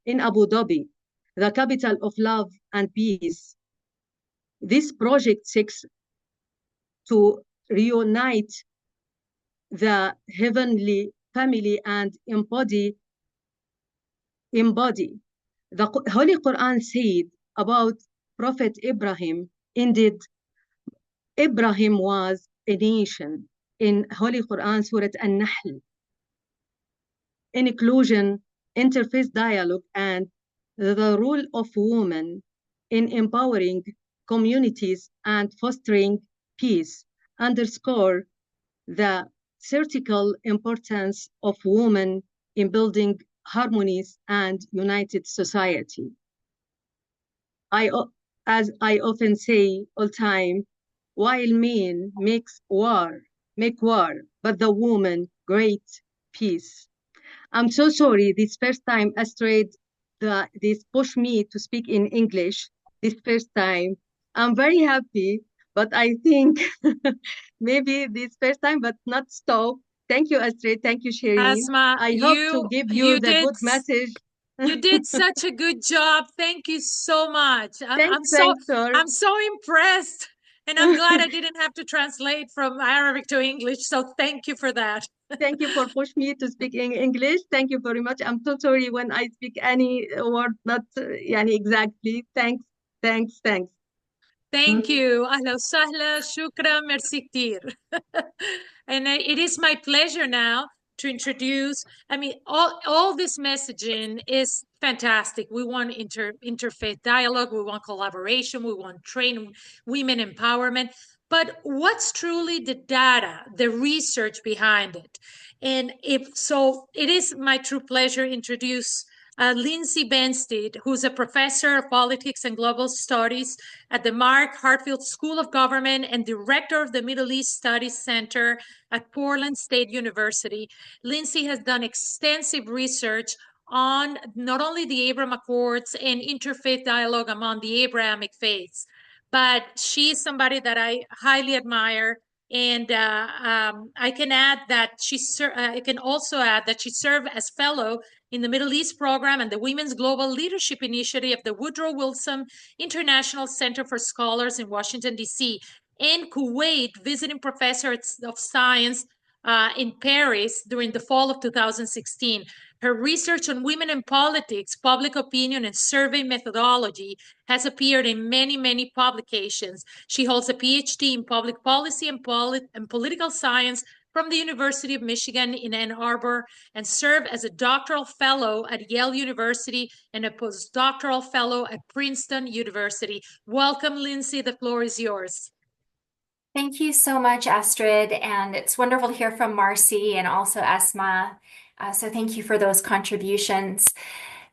In Abu Dhabi, the capital of love and peace, this project seeks to reunite the heavenly family and embody. The Holy Quran said about Prophet Abraham, indeed, Abraham was a nation. In Holy Quran, Surah An-Nahl. Inclusion, interfaith dialogue, and the role of women in empowering communities and fostering peace underscore the critical importance of women in building harmonious and united society. As I often say all time, while men make war, but the woman great peace. I'm so sorry. This first time, Astrid, this pushed me to speak in English. This first time, I'm very happy, but I think maybe this first time, but not stop. Thank you, Astrid. Thank you, Shireen. Asmaa, I hope to give you the good message. You did such a good job. Thank you so much. I'm so impressed. And I'm glad I didn't have to translate from Arabic to English. So thank you for that. Thank you for pushing me to speak in English. Thank you very much. I'm so sorry when I speak any word not exactly. Thanks. Thank you. أهلا وسهلا. شكرا. Merci كتير. And it is my pleasure now to introduce, all this messaging is fantastic. We want interfaith dialogue, we want collaboration, we want training, women empowerment, but what's truly the data, the research behind it? And if so, it is my true pleasure to introduce Lindsay Benstead, who's a professor of politics and global studies at the Mark Hartfield School of Government and director of the Middle East Studies Center at Portland State University. Lindsay has done extensive research on not only the Abraham Accords and interfaith dialogue among the Abrahamic faiths, but she's somebody that I highly admire. And I can also add that she served as fellow in the Middle East program and the Women's Global Leadership Initiative of the Woodrow Wilson International Center for Scholars in Washington, D.C., and Kuwait visiting professor of science in Paris during the fall of 2016. Her research on women in politics, public opinion, and survey methodology has appeared in many, many publications. She holds a PhD in public policy and political science from the University of Michigan in Ann Arbor and served as a doctoral fellow at Yale University and a postdoctoral fellow at Princeton University. Welcome, Lindsay. The floor is yours. Thank you so much, Astrid. And it's wonderful to hear from Marcy and also Asmaa. So thank you for those contributions.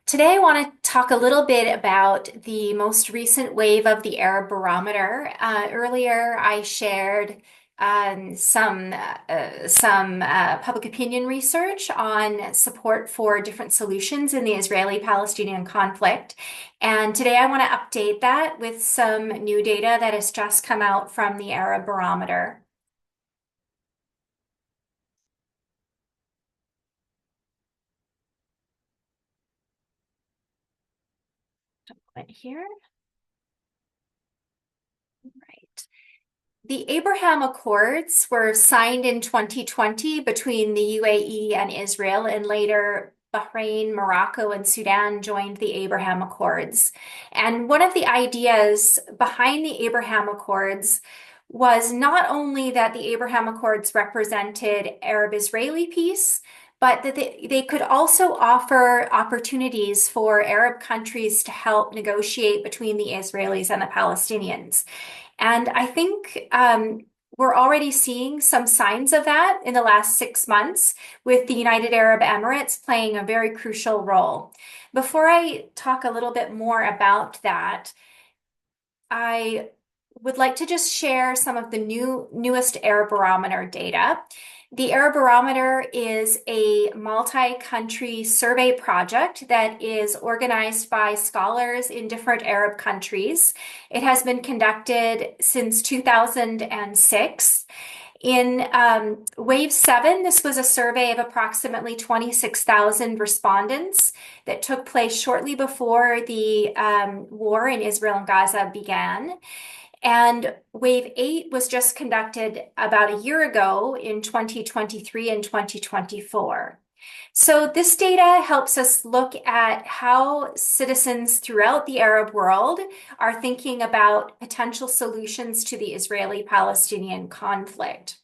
Today, I want to talk a little bit about the most recent wave of the Arab Barometer. Earlier, I shared some public opinion research on support for different solutions in the Israeli-Palestinian conflict. And today I want to update that with some new data that has just come out from the Arab Barometer. Here. Right. The Abraham Accords were signed in 2020 between the UAE and Israel, and later Bahrain, Morocco, and Sudan joined the Abraham Accords. And one of the ideas behind the Abraham Accords was not only that the Abraham Accords represented Arab-Israeli peace, but that they could also offer opportunities for Arab countries to help negotiate between the Israelis and the Palestinians. And I think we're already seeing some signs of that in the last 6 months, with the United Arab Emirates playing a very crucial role. Before I talk a little bit more about that, I would like to just share some of the newest Arab data. The Arab is a multi-country survey project that is organized by scholars in different Arab countries. It has been conducted since 2006. In Wave 7, this was a survey of approximately 26,000 respondents that took place shortly before the war in Israel and Gaza began. And Wave 8 was just conducted about a year ago in 2023 and 2024. So this data helps us look at how citizens throughout the Arab world are thinking about potential solutions to the Israeli-Palestinian conflict.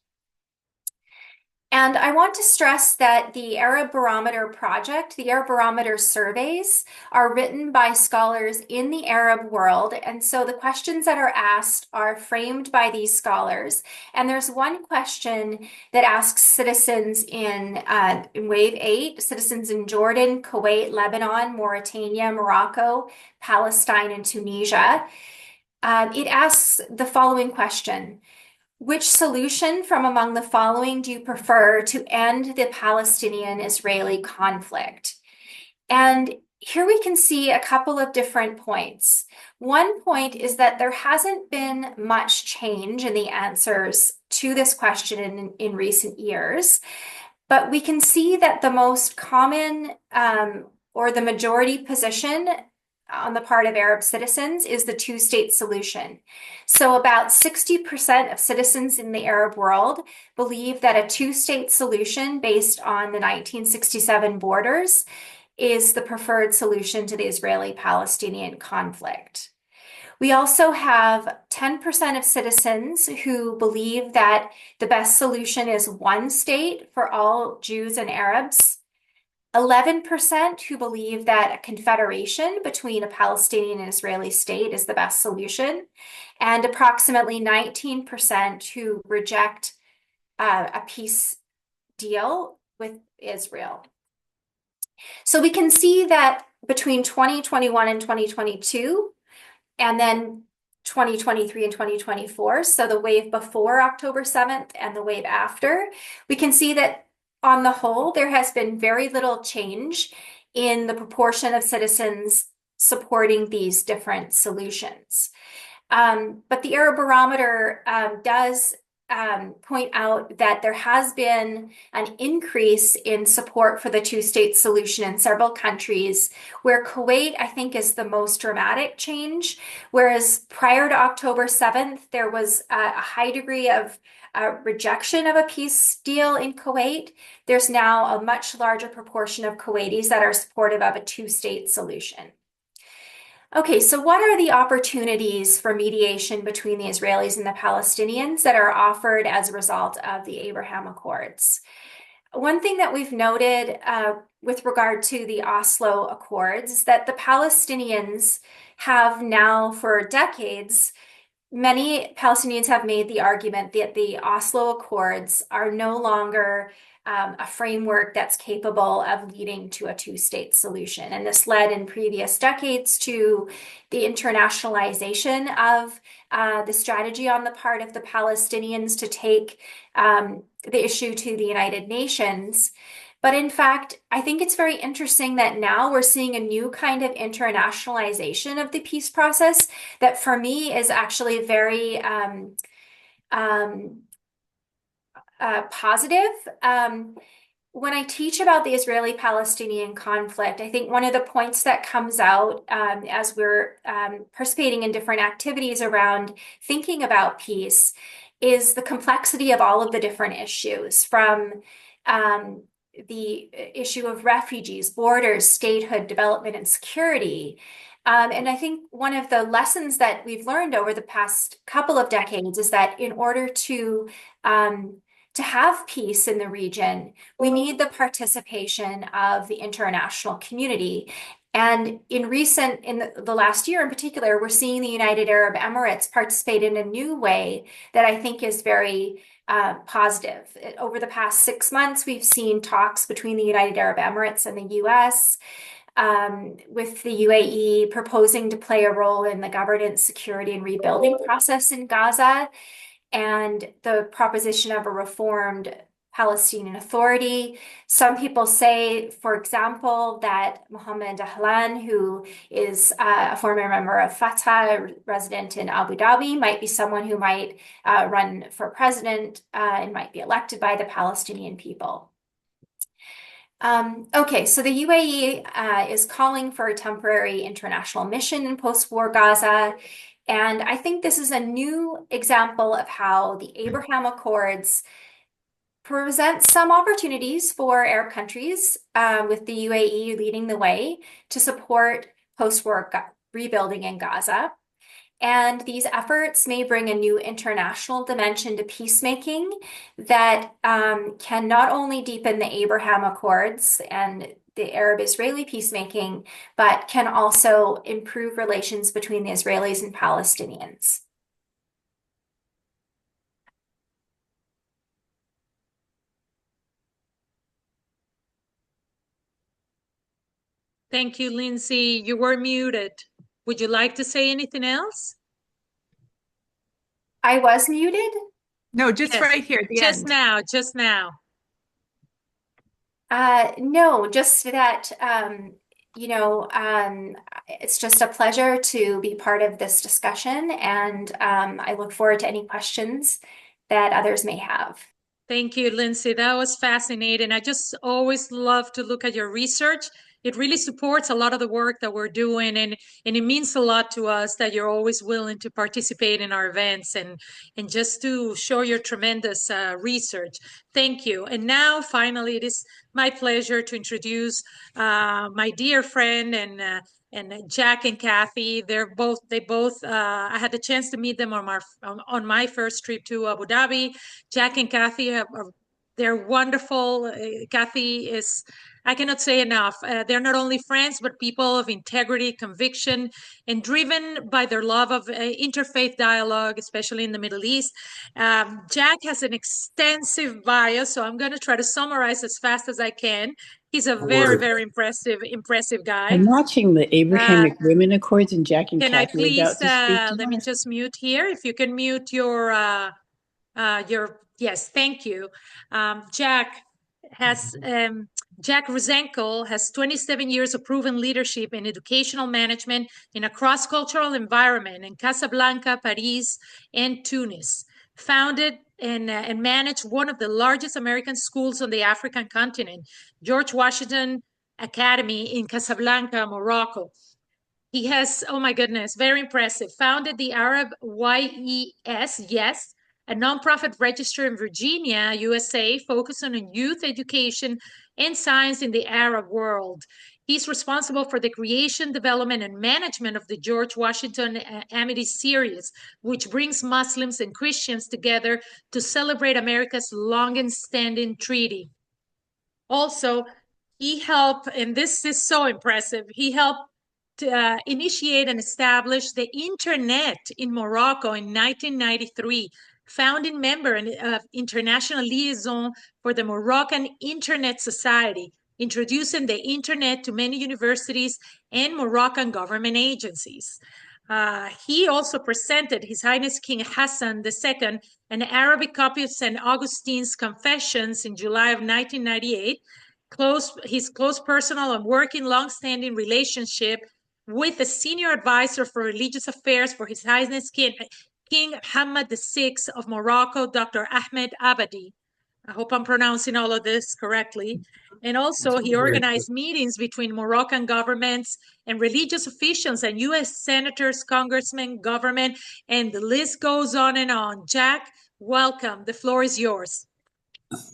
And I want to stress that the Arab Barometer project, the Arab Barometer surveys, are written by scholars in the Arab world. And so the questions that are asked are framed by these scholars. And there's one question that asks citizens in Wave 8, citizens in Jordan, Kuwait, Lebanon, Mauritania, Morocco, Palestine, and Tunisia. It asks the following question: which solution from among the following do you prefer to end the Palestinian-Israeli conflict? And here we can see a couple of different points. One point is that there hasn't been much change in the answers to this question in recent years, but we can see that the most common or the majority position on the part of Arab citizens is the two-state solution. So about 60% of citizens in the Arab world believe that a two-state solution based on the 1967 borders is the preferred solution to the Israeli-Palestinian conflict. We also have 10% of citizens who believe that the best solution is one state for all Jews and Arabs, 11% who believe that a confederation between a Palestinian and Israeli state is the best solution, and approximately 19% who reject a peace deal with Israel. So we can see that between 2021 and 2022, and then 2023 and 2024, so the wave before October 7th and the wave after, we can see that on the whole, there has been very little change in the proportion of citizens supporting these different solutions. But the Arab Barometer does point out that there has been an increase in support for the two-state solution in several countries, where Kuwait, I think, is the most dramatic change. Whereas prior to October 7th, there was a high degree of rejection of a peace deal in Kuwait. There's now a much larger proportion of Kuwaitis that are supportive of a two-state solution. Okay, so what are the opportunities for mediation between the Israelis and the Palestinians that are offered as a result of the Abraham Accords? One thing that we've noted with regard to the Oslo Accords is that the Palestinians have now, for decades, many Palestinians have made the argument that the Oslo Accords are no longer a framework that's capable of leading to a two-state solution. And this led in previous decades to the internationalization of the strategy on the part of the Palestinians to take the issue to the United Nations. But in fact, I think it's very interesting that now we're seeing a new kind of internationalization of the peace process that for me is actually very positive. When I teach about the Israeli-Palestinian conflict, I think one of the points that comes out as we're participating in different activities around thinking about peace is the complexity of all of the different issues, from the issue of refugees, borders, statehood, development, and security. And I think one of the lessons that we've learned over the past couple of decades is that in order to to have peace in the region, we need the participation of the international community. And in the last year in particular, we're seeing the United Arab Emirates participate in a new way that I think is very positive. Over the past 6 months, we've seen talks between the United Arab Emirates and the US, with the UAE proposing to play a role in the governance, security, and rebuilding process in Gaza, and the proposition of a reformed Palestinian Authority. Some people say, for example, that Mohammed Ahlan, who is a former member of Fatah, resident in Abu Dhabi, might be someone who might run for president and might be elected by the Palestinian people. Okay, so the UAE is calling for a temporary international mission in post-war Gaza. And I think this is a new example of how the Abraham Accords present some opportunities for Arab countries, with the UAE leading the way to support post-war rebuilding in Gaza. And these efforts may bring a new international dimension to peacemaking that can not only deepen the Abraham Accords and the Arab-Israeli peacemaking, but can also improve relations between the Israelis and Palestinians. Thank you, Lindsay. You were muted. Would you like to say anything else? I was muted? No, just Yes, right here at the just end. now, just now. No, just that, it's just a pleasure to be part of this discussion, and I look forward to any questions that others may have. Thank you, Lindsay. That was fascinating. I just always love to look at your research. It really supports a lot of the work that we're doing, and it means a lot to us that you're always willing to participate in our events and just to show your tremendous research. Thank you. And now, finally, it is my pleasure to introduce my dear friend and Jack and Kathy. They both I had the chance to meet them on my first trip to Abu Dhabi. Jack and Kathy they're wonderful. Kathy is, I cannot say enough. They're not only friends, but people of integrity, conviction, and driven by their love of interfaith dialogue, especially in the Middle East. Jack has an extensive bio, so I'm going to try to summarize as fast as I can. He's a very, very impressive guy. I'm watching the Abrahamic Women Accords, and Jack and Can I Kathy are please, about to speak to let me us. just mute here. If you can mute your, yes, thank you. Jack Rosenkel has 27 years of proven leadership in educational management in a cross-cultural environment in Casablanca, Paris, and Tunis. Founded and managed one of the largest American schools on the African continent, George Washington Academy in Casablanca, Morocco. He has, oh my goodness, very impressive, founded the Arab YES, a nonprofit register in Virginia, USA, focusing on youth education and science in the Arab world. He's responsible for the creation, development, and management of the George Washington Amity Series, which brings Muslims and Christians together to celebrate America's longest-standing treaty. Also, he helped, and this is so impressive, he helped to initiate and establish the internet in Morocco in 1993, founding member of International Liaison for the Moroccan Internet Society, introducing the internet to many universities and Moroccan government agencies. He also presented His Highness King Hassan II an Arabic copy of St. Augustine's Confessions in July of 1998, his close personal and working long-standing relationship with the senior advisor for religious affairs for His Highness King Hamad VI of Morocco, Dr. Ahmed Abadi. I hope I'm pronouncing all of this correctly. And also he organized meetings between Moroccan governments and religious officials and U.S. senators, congressmen, government, and the list goes on and on. Jack, welcome. The floor is yours.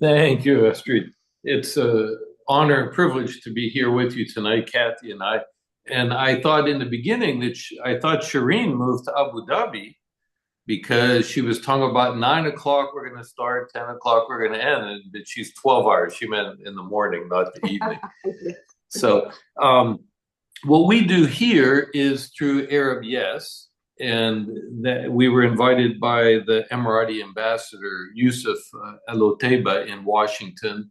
Thank you, Astrid. It's an honor and privilege to be here with you tonight, Kathy and I. And I thought in the beginning that I thought Shireen moved to Abu Dhabi, because she was talking about 9 o'clock we're going to start, 10 o'clock we're going to end, and but she's 12 hours. She meant in the morning, not the evening. So what we do here is through Arab Yes, and that we were invited by the Emirati ambassador Yusuf El Otaiba in Washington.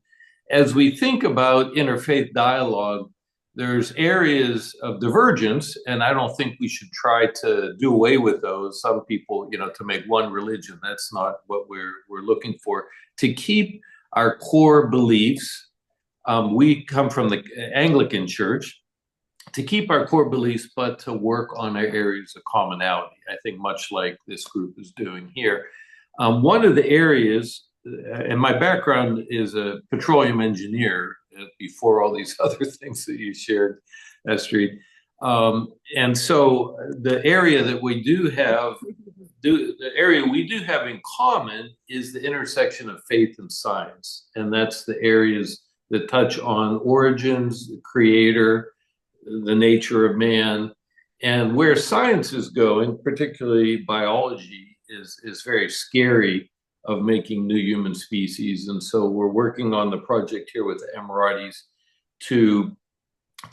As we think about interfaith dialogue, there's areas of divergence, and I don't think we should try to do away with those. Some people, to make one religion, that's not what we're looking for. To keep our core beliefs, we come from the Anglican Church, to keep our core beliefs, but to work on our areas of commonality, I think much like this group is doing here. One of the areas, and my background is a petroleum engineer before all these other things that you shared, Astrid. And so the area that we do have, in common is the intersection of faith and science. And that's the areas that touch on origins, the creator, the nature of man, and where science is going, particularly biology, is very scary of making new human species. And so we're working on the project here with the Emirates to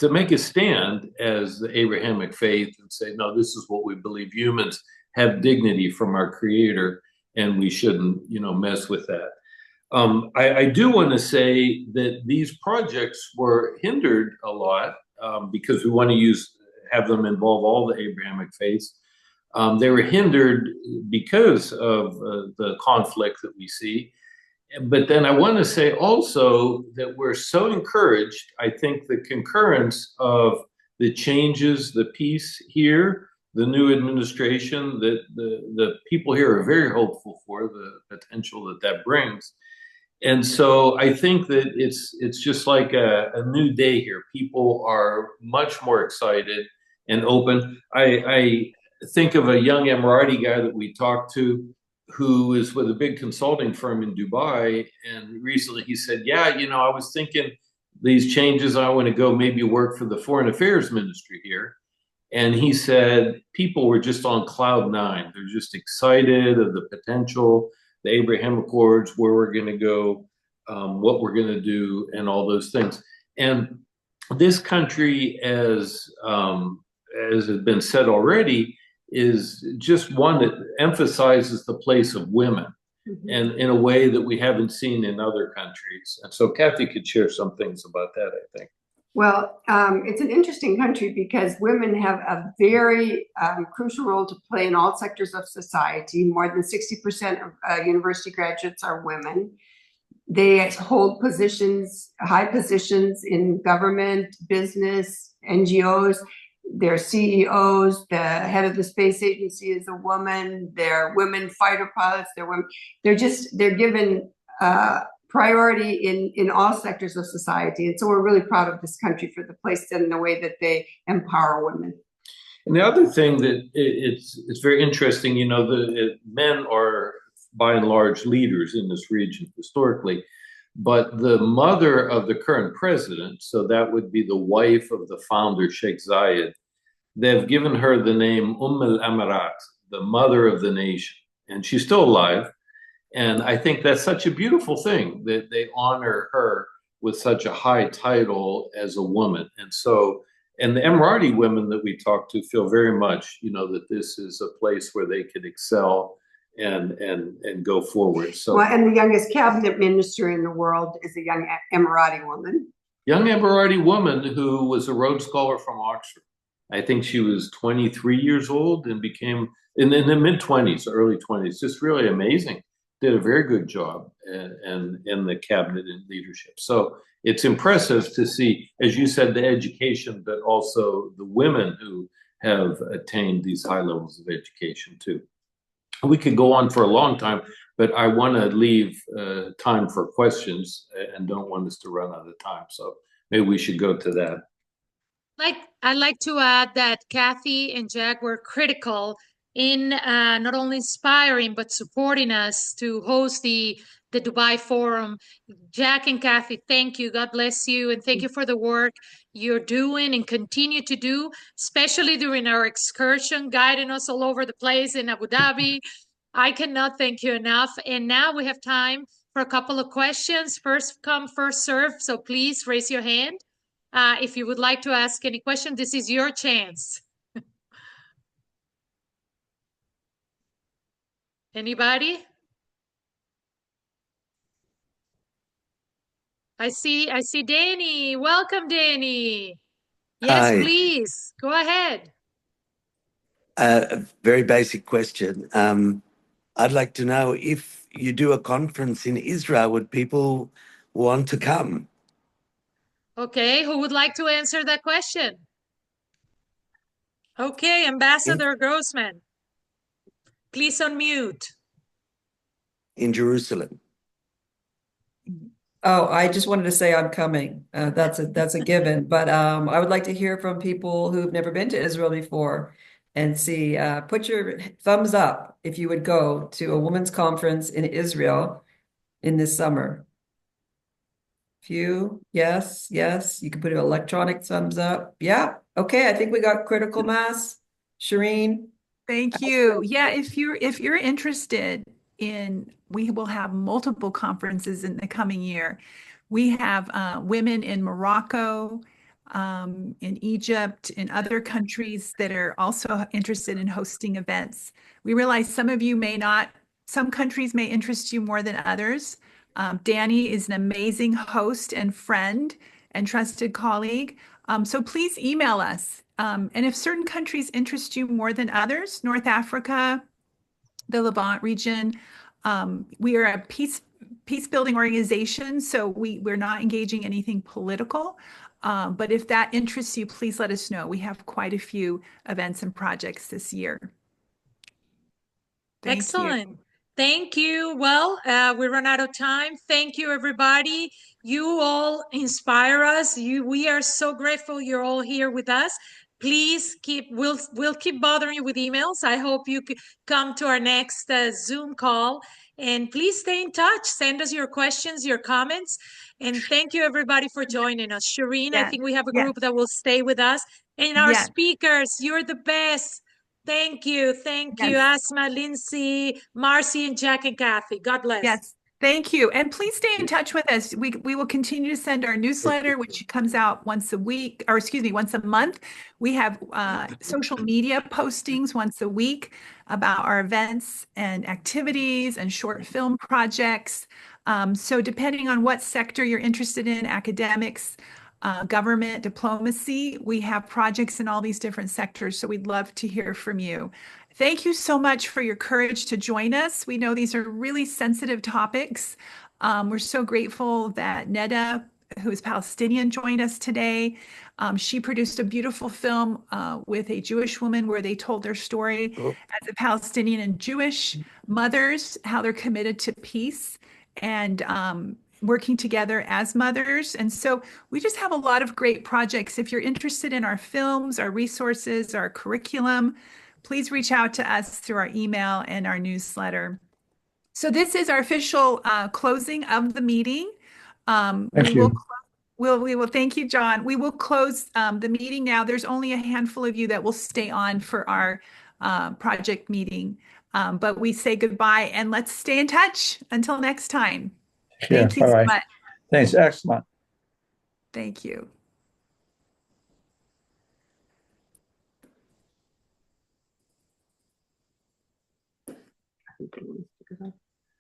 make a stand as the Abrahamic faith and say, no, this is what we believe. Humans have dignity from our creator, and we shouldn't, mess with that. I do want to say that these projects were hindered a lot because we want to have them involve all the Abrahamic faiths. They were hindered because of the conflict that we see. But then I want to say also that we're so encouraged. I think the concurrence of the changes, the peace here, the new administration, that the people here are very hopeful for the potential that brings. And so I think that it's just like a new day here. People are much more excited and open. I think of a young Emirati guy that we talked to who is with a big consulting firm in Dubai. And recently he said, yeah, I was thinking these changes, I want to go maybe work for the foreign affairs ministry here. And he said people were just on cloud nine. They're just excited of the potential, the Abraham Accords, where we're going to go, what we're going to do, and all those things. And this country, as has been said already, is just one that emphasizes the place of women, and in a way that we haven't seen in other countries. And so Kathy could share some things about that, I think. Well, it's an interesting country because women have a very crucial role to play in all sectors of society. More than 60% of university graduates are women. They hold positions, high positions in government, business, NGOs. They're CEOs. The head of the space agency is a woman. They're women fighter pilots. They're women. They're given priority in all sectors of society. And so we're really proud of this country for the place and the way that they empower women. And the other thing that it's very interesting, the men are by and large leaders in this region historically, but the mother of the current president, so that would be the wife of the founder, Sheikh Zayed, they've given her the name al-Emirat, the mother of the nation, and she's still alive. And I think that's such a beautiful thing that they honor her with such a high title as a woman. And so, and the Emirati women that we talk to feel very much, that this is a place where they could excel and go forward. So, well, and the youngest cabinet minister in the world is a young Emirati woman. Young Emirati woman who was a Rhodes Scholar from Oxford. I think she was 23 years old and became in the mid-20s, early 20s, just really amazing. Did a very good job and in the cabinet and leadership. So it's impressive to see, as you said, the education, but also the women who have attained these high levels of education too. We could go on for a long time, but I want to leave time for questions and don't want us to run out of time. So maybe we should go to that. I'd like to add that Kathy and Jack were critical in not only inspiring but supporting us to host the Dubai Forum. Jack and Kathy, thank you. God bless you, and thank you for the work you're doing and continue to do, especially during our excursion, guiding us all over the place in Abu Dhabi, I cannot thank you enough. And now we have time for a couple of questions. First come, first serve. So please raise your hand. If you would like to ask any question, this is your chance. Anybody? I see Danny. Welcome, Danny. Yes, Hi. please. Go ahead. A very basic question. I'd like to know if you do a conference in Israel, would people want to come? Okay, who would like to answer that question? Okay, Ambassador Grossman. Please unmute. In Jerusalem. Oh, I just wanted to say I'm coming. That's a given. But I would like to hear from people who've never been to Israel before and see. Put your thumbs up if you would go to a women's conference in Israel in this summer. Few, yes, yes. You can put an electronic thumbs up. Yeah. Okay. I think we got critical mass. Shireen. Thank you. Yeah, if you're interested in, we will have multiple conferences in the coming year. We have women in Morocco, in Egypt, in other countries that are also interested in hosting events. We realize some of you may not, some countries may interest you more than others. Danny is an amazing host and friend and trusted colleague. So please email us. And if certain countries interest you more than others, North Africa, the Levant region, we are a peace building organization, so we're not engaging anything political. But if that interests you, please let us know. We have quite a few events and projects this year. Excellent. Thank you. Well, we run out of time. Thank you, everybody. You all inspire us. We are so grateful you're all here with us. Please we'll keep bothering you with emails. I hope you come to our next Zoom call, and please stay in touch. Send us your questions, your comments, and thank you everybody for joining us. Shireen, I think we have a group that will stay with us, and our speakers, you're the best. Thank you. Thank you, Asmaa, Lindsay, Marcy, and Jack and Kathy. God bless. Yes. Thank you. And please stay in touch with us. We will continue to send our newsletter, which comes out once a week, or excuse me, once a month. We have social media postings once a week about our events and activities and short film projects. So depending on what sector you're interested in, academics, government, diplomacy, we have projects in all these different sectors. So we'd love to hear from you. Thank you so much for your courage to join us. We know these are really sensitive topics. We're so grateful that Neda, who is Palestinian, joined us today. She produced a beautiful film with a Jewish woman where they told their story as a Palestinian and Jewish mothers, how they're committed to peace and working together as mothers. And so we just have a lot of great projects. If you're interested in our films, our resources, our curriculum, please reach out to us through our email and our newsletter. So this is our official closing of the meeting. We will thank you, John. We will close the meeting now. There's only a handful of you that will stay on for our project meeting. But we say goodbye and let's stay in touch until next time. Thank you so much. Thanks. Excellent. Thank you.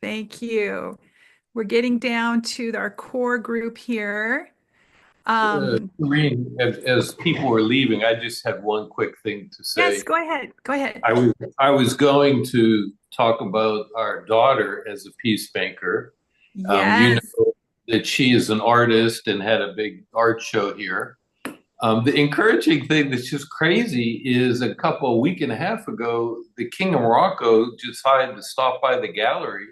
Thank you. We're getting down to our core group here. Irene, as people were leaving, I just had one quick thing to say. Yes, go ahead. Go ahead. I was going to talk about our daughter as a peacemaker. Yes. You know that she is an artist and had a big art show here. The encouraging thing that's just crazy is a week and a half ago, the King of Morocco decided to stop by the gallery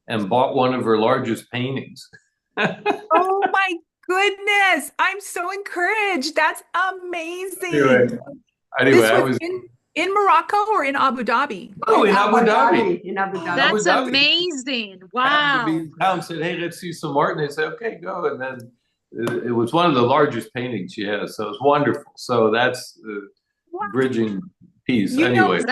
and bought one of her largest paintings. Oh my goodness. I'm so encouraged. That's amazing. Anyway, I was in Morocco or in Abu Dhabi? Oh, in Abu Dhabi. In Abu Dhabi. That's amazing. Wow. Town said, hey, let's see some art. And they said, okay, go. And then it was one of the largest paintings she has. So it's wonderful. So that's bridging peace. Anyway.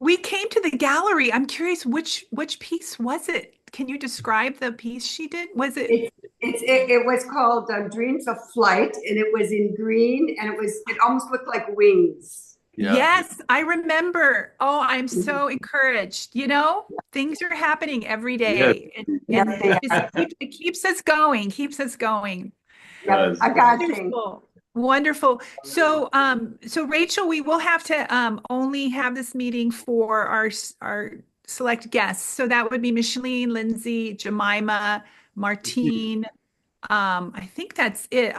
We came to the gallery. I'm curious, which piece was it? Can you describe the piece she did? Was it? It was called Dreams of Flight, and it was in green, and it almost looked like wings. Yeah. Yes, I remember. Oh, I'm so encouraged. You know, things are happening every day. Yes. It keeps us going, keeps us going. Yep, I got you. Wonderful. So, so Rachel, we will have to only have this meeting for our select guests. So that would be Micheline, Lindsay, Jemima, Martine. I think that's it.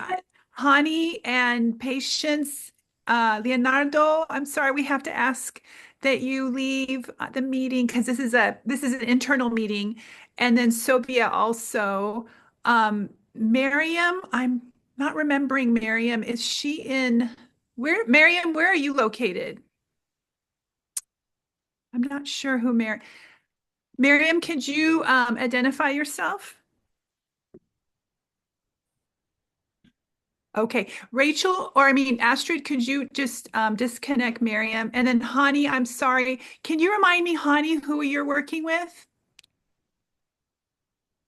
Hani and Patience, Leonardo. I'm sorry, we have to ask that you leave the meeting because this is an internal meeting, and then Sophia also. Miriam, I'm not remembering Miriam. Is she in where? Miriam, where are you located? I'm not sure who Miriam, could you identify yourself? Okay, Rachel, or I mean, Astrid, could you just disconnect Miriam? And then Hani, I'm sorry. Can you remind me, Hani, who you're working with?